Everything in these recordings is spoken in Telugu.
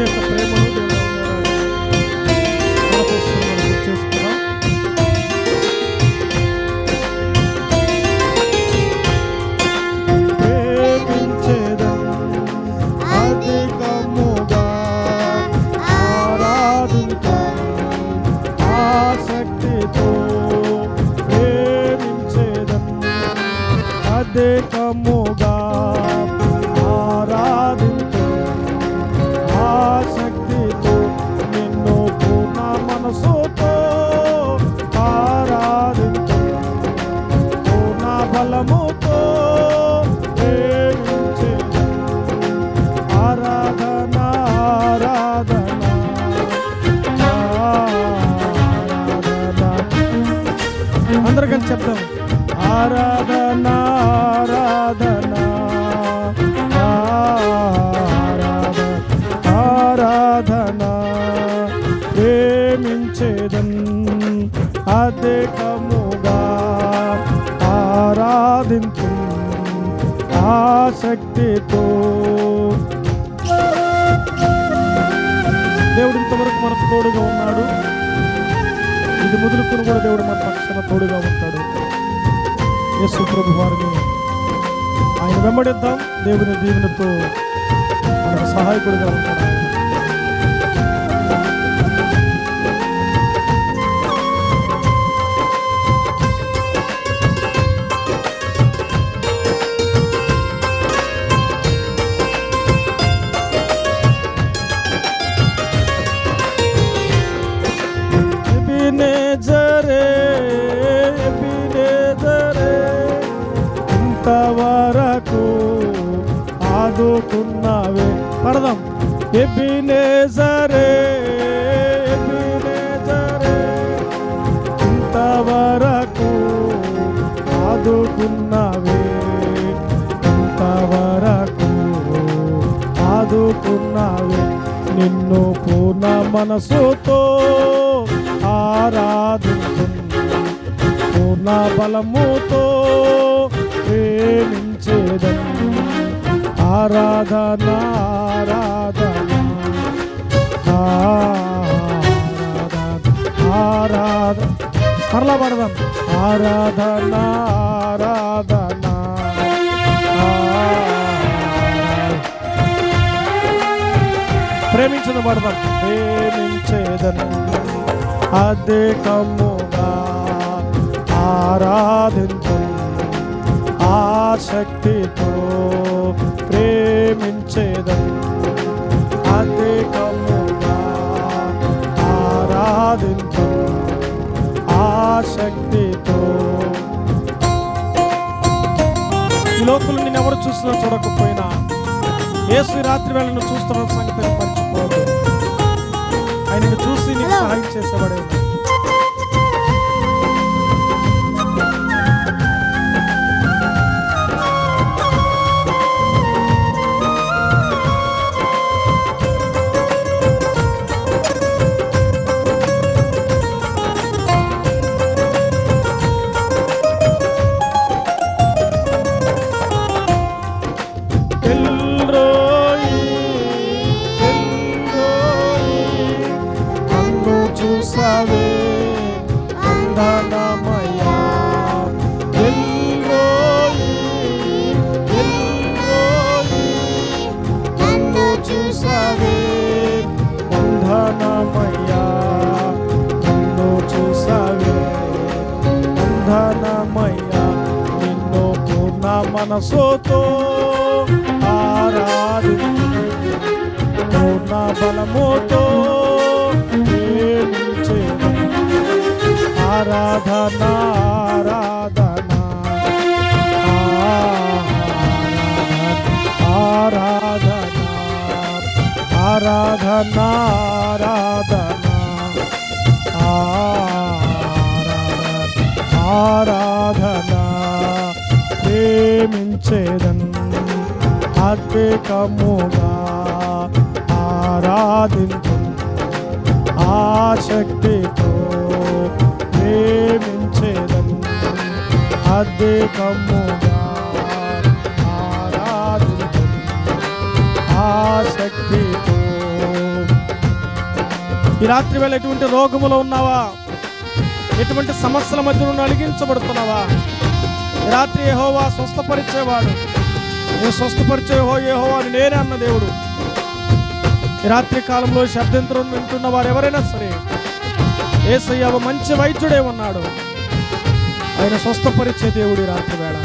యొక్క ప్రేమను చేసుకున్నాం. ప్రేమించేదం అధికముగా ఆరాధించం ఆసక్తితో ప్రేమించేదం అధికముగా ఆరాధించం ఆసక్తితో నిన్ను పూర్ణ మనసుతో ఆరాధించం పూర్ణ బలముతో ప్రేమించేదం ఆరాధన ఆరాధన అందరూ కలిసి చెప్తాం ఆరాధన ఆరాధన ఆరాధన ప్రేమించేదం అధికముగా ఆరాధించు ఆసక్తితో. దేవుడు ఇంతవరకు మనకు తోడుగా ఉన్నాడు. ఇది మొదలుకొని కూడా దేవుడు మన పక్షాన తోడుగా ఉంటాడు. యేసు ప్రభు వారిని ఆయన వెంబడిద్దాం. దేవుని దీవెనతో మనకు సహాయకుడిగా ఉంటాడు. ఇంతవరకు ఆదుకున్నావే పడదాం. ఎబినేజరే ఎబినేజరే ఇంతవరకు ఆదుకున్నావే ఇంతవరకు ఆదుకున్నావే నిన్ను పూర్ణ మనసుతో ఆరాధించు పూర్ణ బలముతో ప్రేమించేదం ఆరాధన ఆరాధన ఆరాధన మరలా పడదాం ఆరాధన ఆరాధన ప్రేమించడం పడదాం ప్రేమించేదం అధికముగా ఆరాధించు ఆసక్తితో ప్రేమించేదం అధికముగా ఆరాధించు ఆసక్తితో. ఈ లోకంలో నేను ఎవరు చూసినా చూడకపోయినా యేసు రాత్రి వేళను చూస్తున్న సంగతిని మర్చిపోదు. ఆయనను చూసి నీకు సహాయం చేసేవాడే. చూసావే వందనమయ్యా ఎల్రోయి ఎల్రోయి నన్ను చూసావే వందనమయ్యా నన్ను చూసావే వందనమయ్యా నిన్ను పూర్ణ మనసుతో ఆరాధించు పూర్ణ బలముతో ఆరాధన ఆరాధన ఆరాధన ఆరాధన ఆరాధన ప్రేమించేదం అధికముగా ఆరాధించు ఆసక్తితో ప్రేమించేదం అధికముగా ఆరాధించు ఆసక్తితో ఈ రాత్రి వేళ ఎటువంటి రోగములో ఉన్నావా? ఎటువంటి సమస్యల మధ్య నుండి అలిగించబడుతున్నావా? ఈ రాత్రి యెహోవా స్వస్థపరిచేవాడు. నేను స్వస్థపరిచే యెహోవా నేనే అన్న దేవుడు. ఈ రాత్రి కాలంలో శబ్దంతరం వింటున్న వారు ఎవరైనా సరే, యేసయ్య మంచి వైద్యుడే ఉన్నాడు. ఆయన స్వస్థపరిచే దేవుడు ఈ రాత్రి వేళ.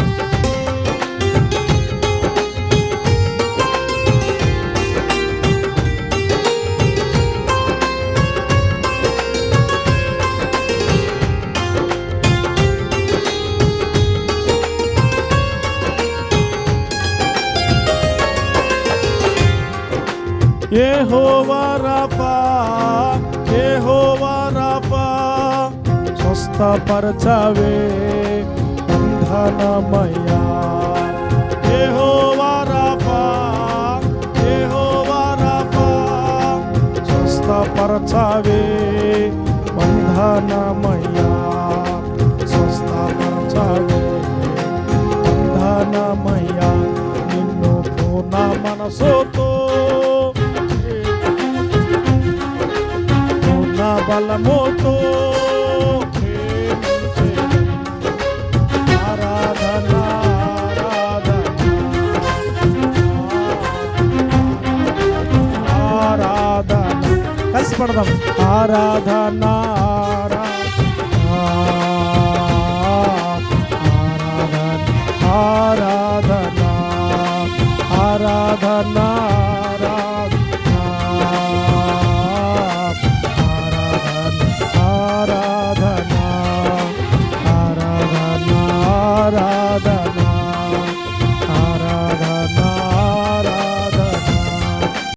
యెహోవా రాఫా, యెహోవా రాఫా, స్వస్థపరచవే బంధనమయ్యా. యెహోవా రాఫా, యెహోవా రాఫా, స్వస్థపరచవే బంధనమయ్యా. స్వస్థపరచవే బంధనమయ్యా. నిన్ను పూర్ణ మనసుతో బలముతో ఆరాధన ఆరాధన కలిసి పడదాం. ఆరాధన ఆరాధన ఆరాధన ఆరాధన